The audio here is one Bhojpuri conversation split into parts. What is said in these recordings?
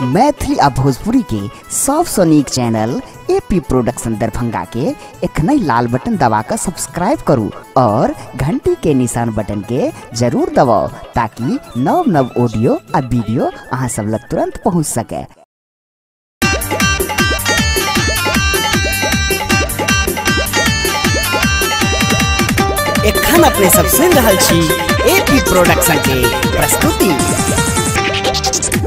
मैथिली आ भोजपुरी के सबसे नीक चैनल एपी प्रोडक्शन दरभंगा के एखनई लाल बटन दबाकर सब्सक्राइब करू और घंटी के निशान बटन के जरूर दबाओ ताकि नव नव ऑडियो आ वीडियो अहाँ सब लग तुरंत पहुँच सके। एखन अपने सब सुन रहल छी एपी प्रोडक्शन के प्रस्तुति।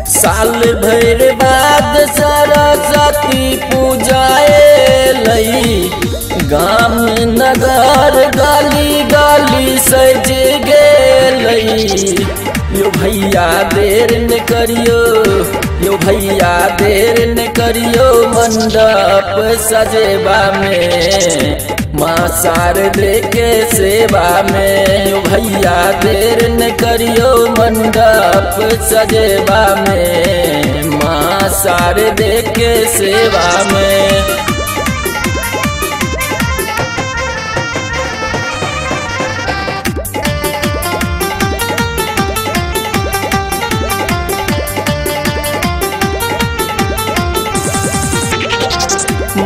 साल भर बाद सरस्वती पूजाए लई गाम नगर गली गली सज गेलई। यो भैया देर न करियो, यो भैया देर न करियो मंडप सजेबा में माँ शारदे के सेवा में। यो भैया देर न करियो मंडप सजेबा में माँ शारदे के सेवा में।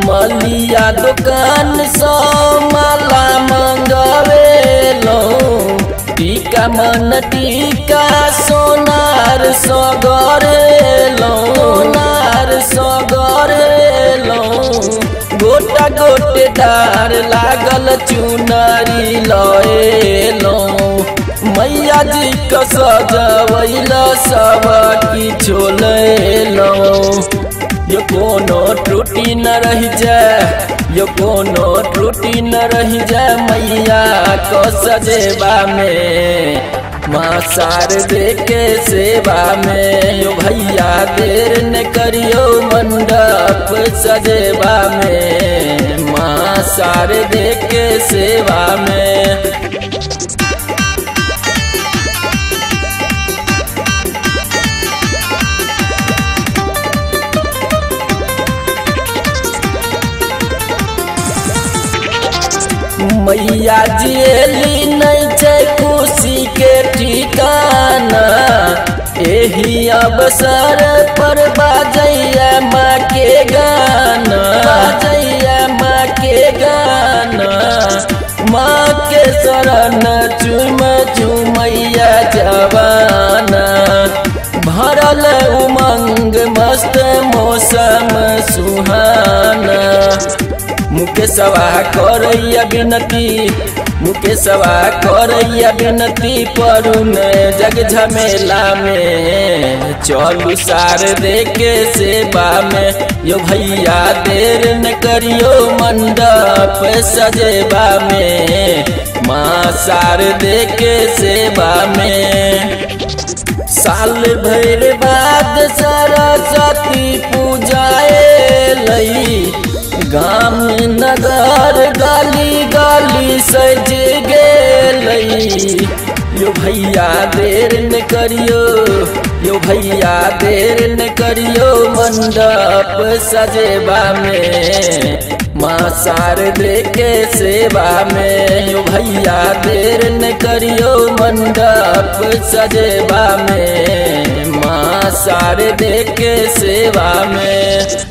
मलिया दुकान सो माला मंगवेलो, टीका मन टीका सोनार सो गरेलो, सोनार सो गरेलो। गोटा गोटेदार लागल चुनरी लएलो, मैया जी का सजवैल सब किछो लैलो। यो कोनो त्रुटि न रह जाए, यो कोनो त्रुटि न रह जाए मैया को सजेबा में माँ शारदे के सेवा में। यो भैया देर न करियो मंडप सजेबा में माँ शारदे के सेवा में। मैया जियली नहीं छै खुशी के ठिकाना, एही अवसर पर बाजैया माँ के गाना, बाजैया माँ के गाना। माँ के शरण चुम चुमैया जवाना, भरल उमंग मस्त मौसम सुहाना। मुकेशवा करैया विनती, मुकेशवा करैया विनती परुन जग झमेला में चलू शारदे के सेवा में। यो भैया देर न करियो मंडप सजेबा में माँ शारदे के सेवा में। साल भर बाद सरस्वती पूजाए लई गाम नगर गली गली सज गेलई। यो भैया देर न करियो, यो भैया देर न करियो मंडप सजेबा में माँ शारदे के सेवा में। यो भैया देर न करियो मंडप सजेबा में माँ शारदे के सेवा में।